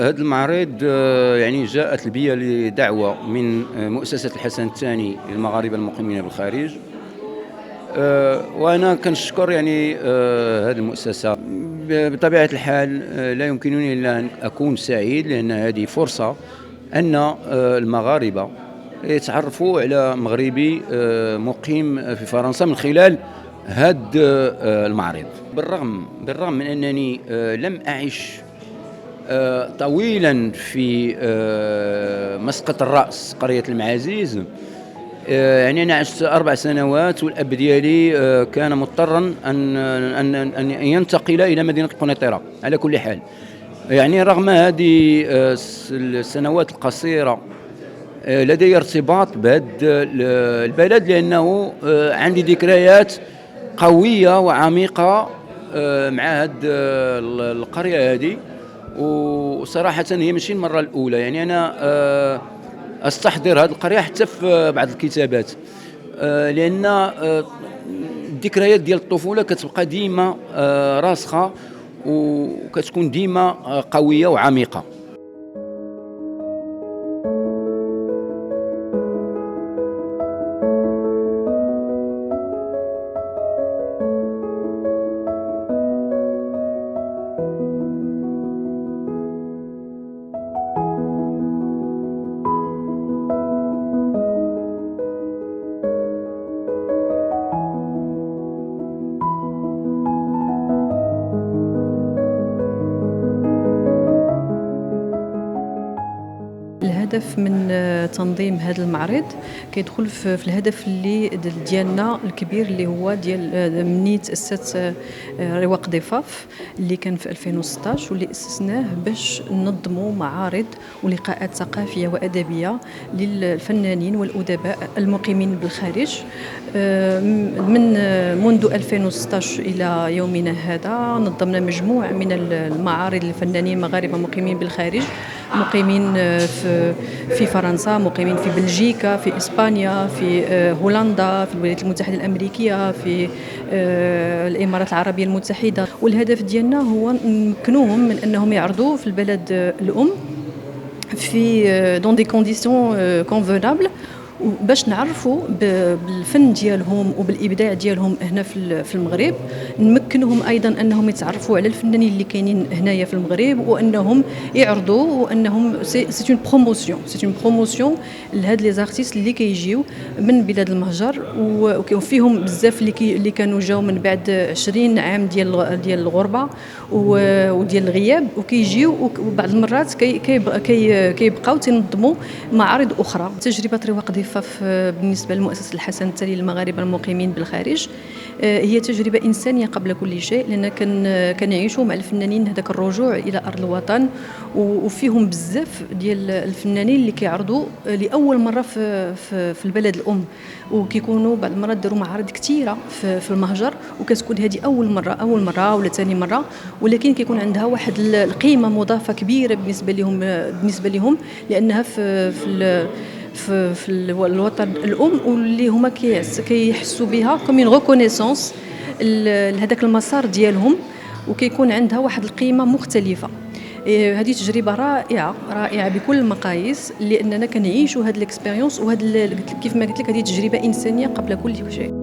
هذا المعرض يعني جاءت بي لدعوة من مؤسسة الحسن الثاني للمغاربة المقيمين بالخارج. وأنا كنشكر يعني هذه المؤسسة. بطبيعة الحال لا يمكنني إلا أن أكون سعيد، لأن هذه فرصة أن المغاربة يتعرفوا على مغربي مقيم في فرنسا من خلال هذا المعرض. بالرغم من أنني لم أعش طويلا في مسقط الرأس قرية المعازيز. يعني أنا عشت 4 سنوات، والأب ديالي كان مضطرا أن ينتقل إلى مدينة القنيطرة. على كل حال، يعني رغم هذه السنوات القصيرة لدي ارتباط بهذا البلد، لأنه عندي ذكريات قوية وعميقة مع هذه القرية هذه. وصراحة هي ماشي المرة الأولى، يعني أنا أستحضر هذه القرية حتى في بعض الكتابات، لأن الذكريات ديال الطفولة كتبقى ديما راسخة، وكتكون ديما قوية وعميقة. الهدف من تنظيم هذا المعرض كيدخل في الهدف اللي ديالنا الكبير، اللي هو ديال مني تأسست رواق ضفاف اللي كان في 2016، واللي أسسناه باش ننظموا معارض ولقاءات ثقافية وأدبية للفنانين والأدباء المقيمين بالخارج. منذ 2016 إلى يومنا هذا نظمنا مجموعة من المعارض للفنانين مغاربة مقيمين بالخارج، مقيمين في فرنسا، مقيمين في بلجيكا، في إسبانيا، في هولندا، في الولايات المتحدة الأمريكية، في الإمارات العربية المتحدة. والهدف ديالنا هو نمكنوهم من أنهم يعرضوا في البلد الأم في دون دي كونديسيون كونفونابل، باش نعرفوا بالفن ديالهم وبالابداع ديالهم هنا في المغرب. نمكنهم ايضا انهم يتعرفوا على الفنانين اللي كاينين هنايا في المغرب، وانهم يعرضوا، وانهم سي اون بروموسيون لهاد لي زارتيست اللي كيجيو من بلاد المهجر، وفيهم بزاف اللي كانوا جاوا من بعد 20 عام ديال الغربه وديال الغياب، وكيجيو وبعض المرات كيبقاو تنظموا معارض اخرى. تجربه رواق ضفاف بالنسبه لمؤسسه الحسن الثاني للمغاربه المقيمين بالخارج هي تجربه انسانيه قبل كل شيء، لان كنعيشوا مع الفنانين هذاك الرجوع الى ارض الوطن، وفيهم بزاف ديال الفنانين اللي كيعرضوا لاول مره في البلد الام، وكيكونوا بعض المرات داروا معارض كثيره في المهجر، وكتكون هذه اول مره ولا ثاني مره، ولكن كيكون عندها واحد القيمه مضافه كبيره بالنسبه لهم لانها في الوطن الام، واللي هما كيحسوا بها كوم ريكونيسونس لهذاك المسار ديالهم، وكيكون عندها واحد القيمه مختلفه. هذه تجربه رائعه بكل المقاييس، لاننا كنعيشوا هذه الاكسبيريونس، وهذا كيف ما قلت لك هذه تجربه انسانيه قبل كل شيء.